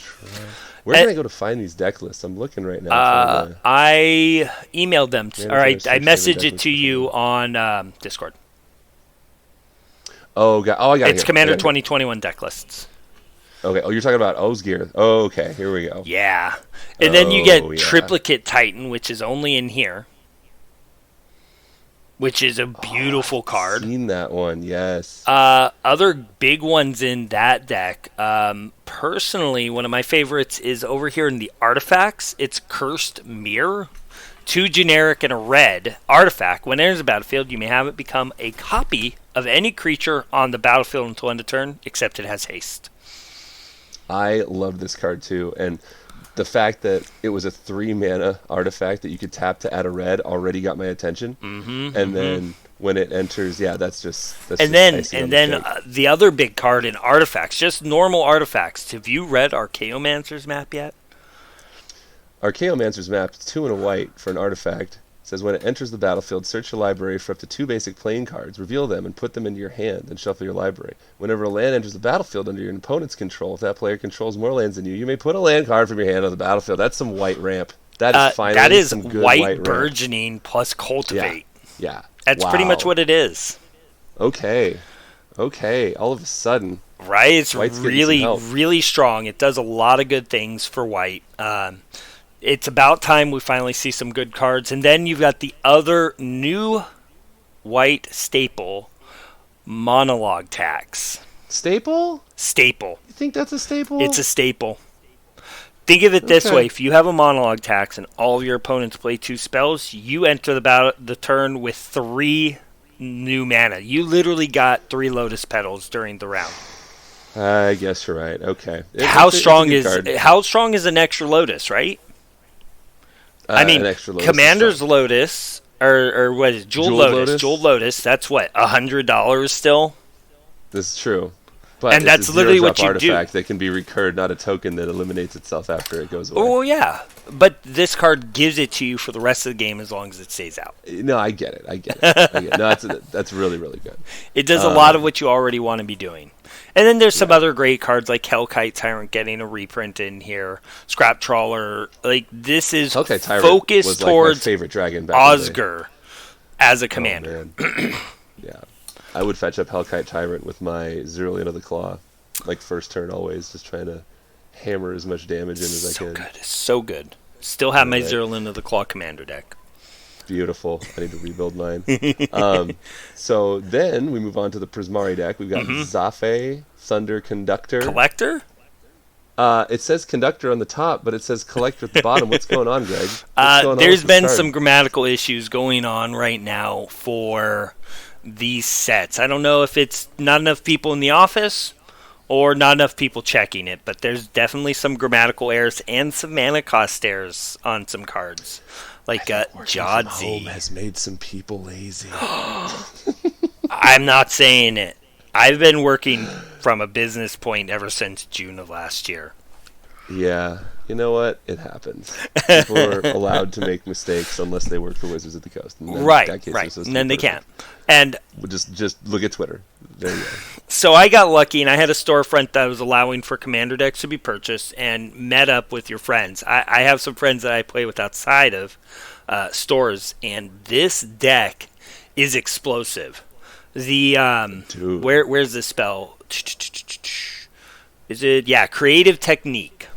Where can I go to find these deck lists? I'm looking right now. I emailed them, Yeah, or I there's a messaged deck it to list. you on Discord. I got it. It's here. Commander I got it. 2021 deck lists. Okay. Oh, you're talking about Osgir. Oh, okay. Here we go. Yeah. And then you get Oh, yeah. Triplicate Titan, which is only in here. Which is a beautiful card. Seen that one? Yes. Other big ones in that deck. Personally, one of my favorites is over here in the artifacts. It's Cursed Mirror. 2 generic and a red artifact. When it enters the battlefield, you may have it become a copy of any creature on the battlefield until end of turn, except it has haste. I love this card too, and the fact that it was a 3 mana artifact that you could tap to add a red already got my attention. And then when it enters, that's just And icing on then the cake. the other big card in artifacts, just normal artifacts. Have you read Archaeomancer's map yet? Archaeomancer's map, 2 and a white for an artifact. Says when it enters the battlefield, search your library for up to 2 basic playing cards, reveal them, and put them into your hand, then shuffle your library. Whenever a land enters the battlefield under your opponent's control, if that player controls more lands than you may put a land card from your hand on the battlefield. That's some white ramp. That is finally that is some good white ramp. burgeoning plus cultivate. Yeah. That's pretty much Wow. what it is. Okay. All of a sudden, Right? It's White's getting really, some help. really strong. It does a lot of good things for white. It's about time we finally see some good cards. And then you've got the other new white staple, Monologue Tax. staple? Staple. You think that's a staple? It's a staple. Think of it this Okay. way. If you have a Monologue Tax and all of your opponents play 2 spells, you enter the turn with 3 new mana. You literally got 3 Lotus Petals during the round. I guess you're right. Okay. How It's a strong good is card. how strong is an extra Lotus, right? I mean, an extra Lotus is Commander's strong. Lotus, or what is it? Jeweled Jeweled Lotus. Lotus? Jeweled Lotus, that's what, $100 still? This is true. But And it's that's a literally what zero-drop you do. artifact that can be recurred, not a token that eliminates itself after it goes away. Oh, yeah. But this card gives it to you for the rest of the game as long as it stays out. No, I get it. No, that's really, really good. It does a lot of what you already want to be doing. And then there's some other great cards like Hellkite Tyrant getting a reprint in here, Scrap Trawler. Like, this is Hellkite Tyrant focused was like my towards favorite dragon back in the day. Osgir as a Oh, commander. man. Yeah. I would fetch up Hellkite Tyrant with my 0 Land of the Claw. Like first turn always, just trying to hammer as much damage in as I So can. good. So good. Still have my Right. Zerlin of the Claw Commander deck. Beautiful. I need to rebuild mine. So then we move on to the Prismari deck. We've got Zafe, Thunder Conductor. Collector? It says Conductor on the top, but it says Collector at the bottom. What's going on, Greg? What's going on There's with this been card? some grammatical issues going on right now for these sets. I don't know if it's not enough people in the office or not enough people checking it, but there's definitely some grammatical errors and some mana cost errors on some cards. Like Home Jodzi. has made some people lazy. I'm not saying it. I've been working from a business point ever since June of last year. Yeah, you know what? It happens. People are allowed to make mistakes unless they work for Wizards of the Coast. And then in Right, that case, they're right. supposed And to then be they perfect. can't. And Well, just look at Twitter. There you go. so I got lucky, and I had a storefront that was allowing for commander decks to be purchased and met up with your friends. I have some friends that I play with outside of stores, and this deck is explosive. The Dude. where's the spell? Is it Creative Technique?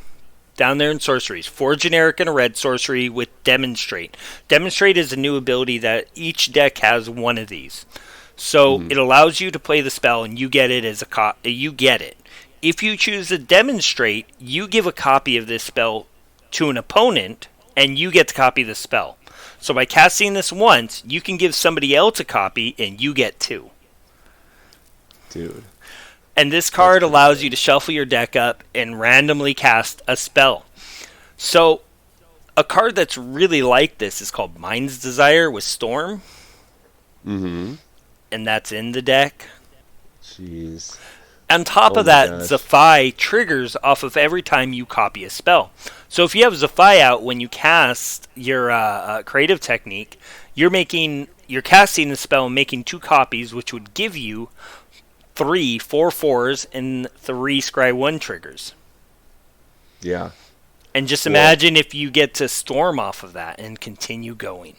Down there in sorceries. 4 generic and a red sorcery with Demonstrate. Demonstrate is a new ability that each deck has one of these. So it allows you to play the spell and you get it as you get it. If you choose to Demonstrate, you give a copy of this spell to an opponent and you get to copy the spell. So by casting this once, you can give somebody else a copy and you get 2. Dude. And this card allows you to shuffle your deck up and randomly cast a spell. So, a card that's really like this is called Mind's Desire with Storm. Mm-hmm. And that's in the deck. Jeez. On top Oh of my that, gosh. Zafai triggers off of every time you copy a spell. So if you have Zafai out when you cast your creative technique, you're casting the spell and making 2 copies, which would give you 3 4/4s and 3 Scry 1 triggers. Yeah. And just Well- imagine if you get to storm off of that and continue going.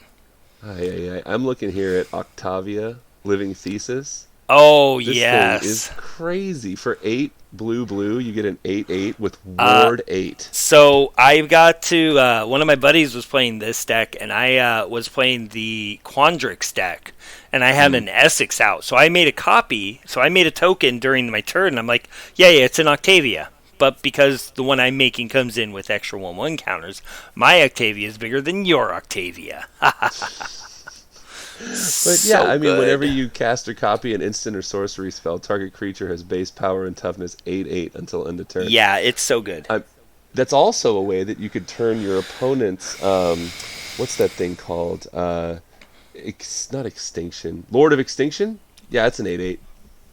I'm looking here at Octavia, Living Thesis. Oh, This yes. thing is crazy. For 8 blue, you get an 8/8 with Ward 8. So I got to one of my buddies was playing this deck, and I was playing the Quandrix deck, and I had an Essex out. So I made a copy. So I made a token during my turn. And I'm like, yeah, it's an Octavia. But because the one I'm making comes in with extra 1/1 counters, my Octavia is bigger than your Octavia. But yeah, I mean, whenever you cast or copy an instant or sorcery spell, target creature has base power and toughness 8/8 until end of turn. Yeah, it's so good. That's also a way that you could turn your opponent's what's that thing called? Not Extinction. Lord of Extinction? Yeah, it's an 8/8.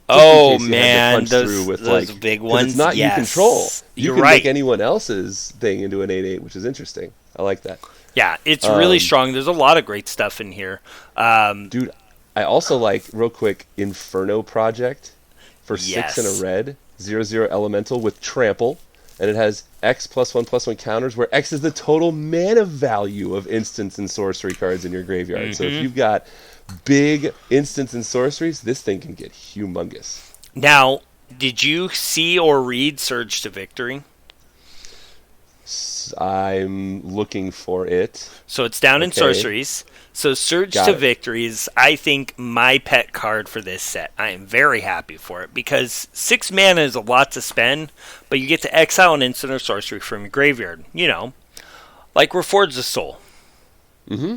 Oh Just in case you had to man, punch through with, those like, big 'cause ones. It's not yes. you control. You You're can right. make anyone else's thing into an 8/8, which is interesting. I like that. Yeah, it's really strong. There's a lot of great stuff in here. Dude, I also like, real quick, Inferno Project for 6 Yes. and a red, 0/0 elemental with trample, and it has X +1/+1 counters, where X is the total mana value of instants and sorcery cards in your graveyard. So if you've got big instants and sorceries, this thing can get humongous. Now, did you see or read Surge to Victory? I'm looking for it. So it's down in Okay. sorceries. So Surge Got to it. Victory is, I think, my pet card for this set. I am very happy for it because 6 mana is a lot to spend, but you get to exile an instant or sorcery from your graveyard. You know, like Reforge the Soul. Mm-hmm.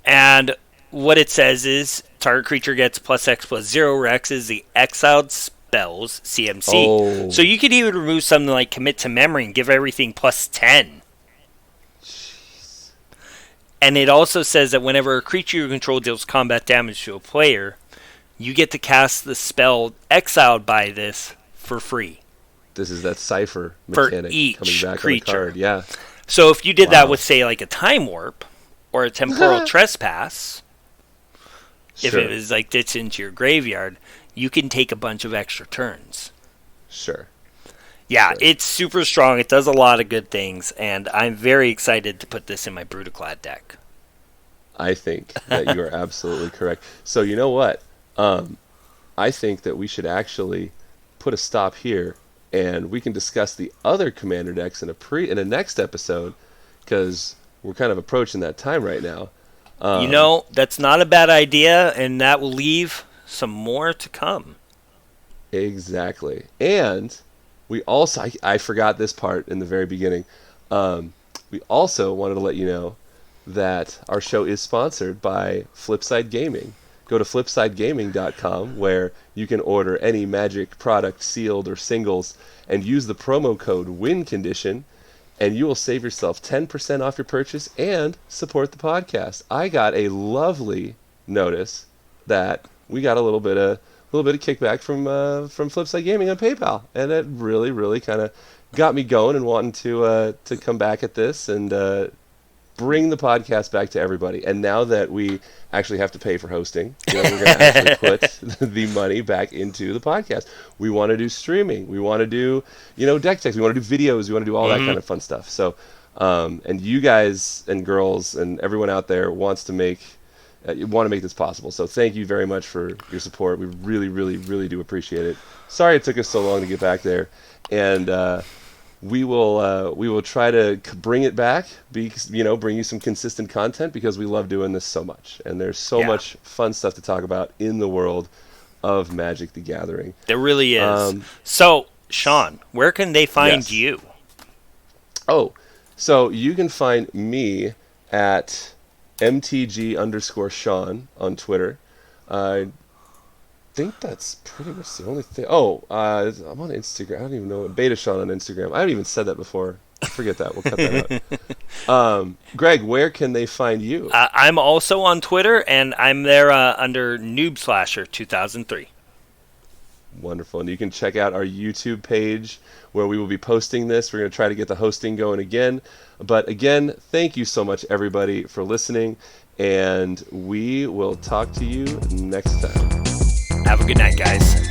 And what it says is target creature gets +X+0. Rex is the exiled spells CMC. Oh. So you could even remove something like Commit to Memory and give everything +10. And it also says that whenever a creature you control deals combat damage to a player, you get to cast the spell exiled by this for free. This is that cipher For mechanic each coming back creature. on the card. Yeah. So if you did that Wow. with, say, like a Time Warp or a Temporal Trespass, if Sure. it was like ditched into your graveyard, you can take a bunch of extra turns. Sure. Yeah, Sure. it's super strong. It does a lot of good things, and I'm very excited to put this in my Brutaclad deck. I think that you are absolutely correct. So you know what? I think that we should actually put a stop here and we can discuss the other commander decks in a next episode, because we're kind of approaching that time right now. That's not a bad idea, and that will leave some more to come. Exactly. And we also, I forgot this part in the very beginning. We also wanted to let you know that our show is sponsored by Flipside Gaming. Go to flipsidegaming.com, where you can order any Magic product, sealed or singles, and use the promo code WINCONDITION, and you will save yourself 10% off your purchase and support the podcast. I got a lovely notice that we got a little bit of kickback from Flipside Gaming on PayPal, and it really, really kind of got me going and wanting to come back at this and bring the podcast back to everybody. And now that we actually have to pay for hosting, we're going to actually put the money back into the podcast. We want to do streaming. We want to do, deck techs. We want to do videos. We want to do all that kind of fun stuff. So, and you guys and girls and everyone out there want to make this possible. So thank you very much for your support. We really, really, really do appreciate it. Sorry it took us so long to get back there. And we will try to bring it back, bring you some consistent content, because we love doing this so much, and there's so much fun stuff to talk about in the world of Magic the Gathering. There really is. So, Sean, where can they find you? Oh, so you can find me at MTG_Sean on Twitter. I think that's pretty much the only thing. I'm on Instagram. I don't even know. Beta Sean on Instagram. I haven't even said that before. Forget that. We'll cut that out. Greg, where can they find you? I'm also on Twitter, and I'm there under Noob Slasher 2003. Wonderful. And you can check out our YouTube page where we will be posting this. We're going to try to get the hosting going again. But again, thank you so much, everybody, for listening. And we will talk to you next time. Have a good night, guys.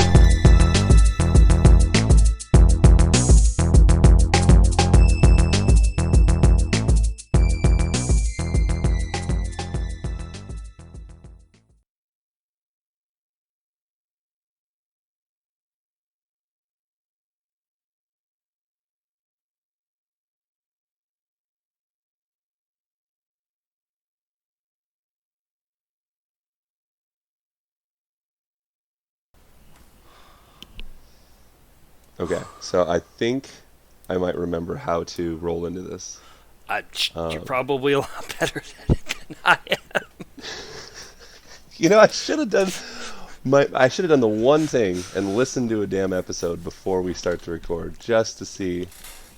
Okay, so I think I might remember how to roll into this. You're probably a lot better at it than I am. I should have done the one thing and listened to a damn episode before we start to record, just to see.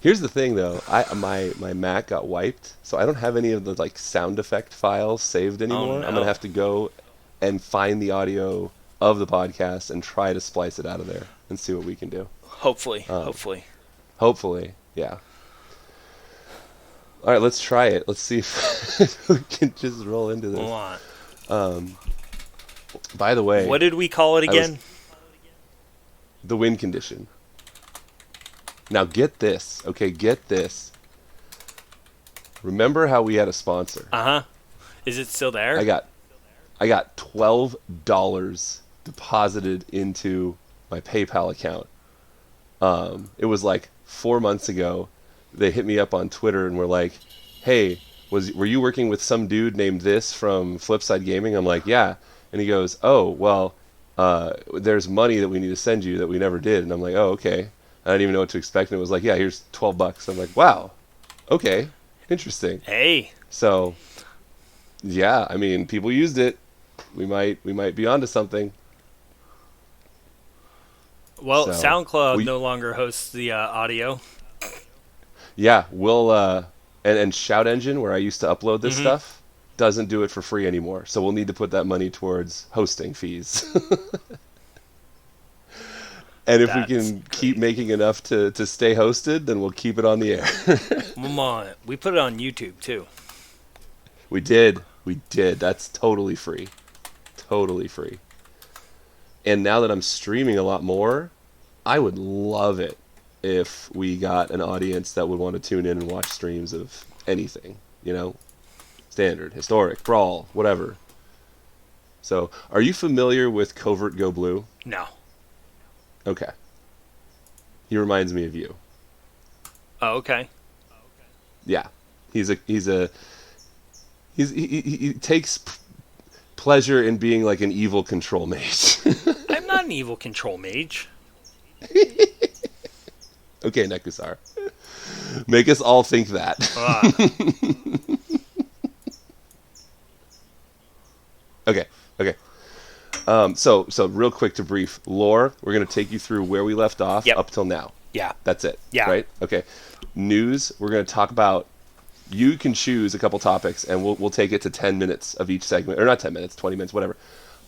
Here's the thing, though. My Mac got wiped, so I don't have any of the sound effect files saved anymore. Oh, no. I'm gonna have to go and find the audio of the podcast and try to splice it out of there and see what we can do. Hopefully. Hopefully, yeah. All right, let's try it. Let's see if we can just roll into this. Hold on. By the way, What did we call it again? The win condition. Now get this. Okay, get this. Remember how we had a sponsor? Uh-huh. Is it still there? I got $12 deposited into my PayPal account. It was like 4 months ago. They hit me up on Twitter and were like, "Hey, were you working with some dude named this from Flipside Gaming?" I'm like, "Yeah." And he goes, "Oh, well, there's money that we need to send you that we never did." And I'm like, "Oh, okay." I didn't even know what to expect. And it was like, "Yeah, here's $12." I'm like, "Wow, okay, interesting." Hey. So, yeah, I mean, people used it. We might be onto something. Well, So, SoundCloud no longer hosts the audio. Yeah, we'll and Shout Engine, where I used to upload this stuff, doesn't do it for free anymore. So we'll need to put that money towards hosting fees. And if we can keep making enough to stay hosted, then we'll keep it on the air. Come on. We put it on YouTube, too. We did. That's totally free. Totally free. And now that I'm streaming a lot more, I would love it if we got an audience that would want to tune in and watch streams of anything, standard, historic, brawl, whatever. So, are you familiar with Covert Go Blue? No. Okay. He reminds me of you. Oh, okay. Yeah, he takes pleasure in being like an evil control mage. I'm not an evil control mage. Okay, Nekusar. Make us all think that. Okay. So real quick to brief lore, we're gonna take you through where we left off Yep. up till now. Yeah. That's it. Yeah. Right. Okay. News. We're gonna talk about. You can choose a couple topics, and we'll take it to 10 minutes of each segment, or not 10 minutes, 20 minutes, whatever,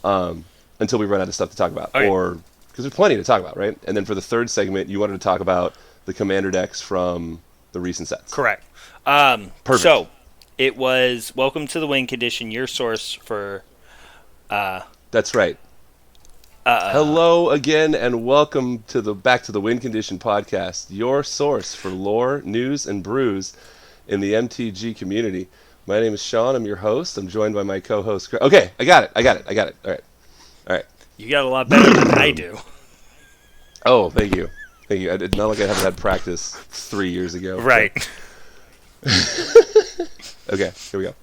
until we run out of stuff to talk about, Okay. or because there's plenty to talk about, right? And then for the third segment, you wanted to talk about the commander decks from the recent sets. Correct. Perfect. So, it was Welcome to the Win Condition, your source for... That's right. Hello again, and welcome to the Back to the Win Condition podcast, your source for lore, news, and brews in the MTG community. My name is Sean. I'm your host. I'm joined by my co-host. Okay, I got it. All right. You got a lot better than I do. Oh, thank you. I did not like I haven't had practice 3 years ago. Right. Okay, here we go.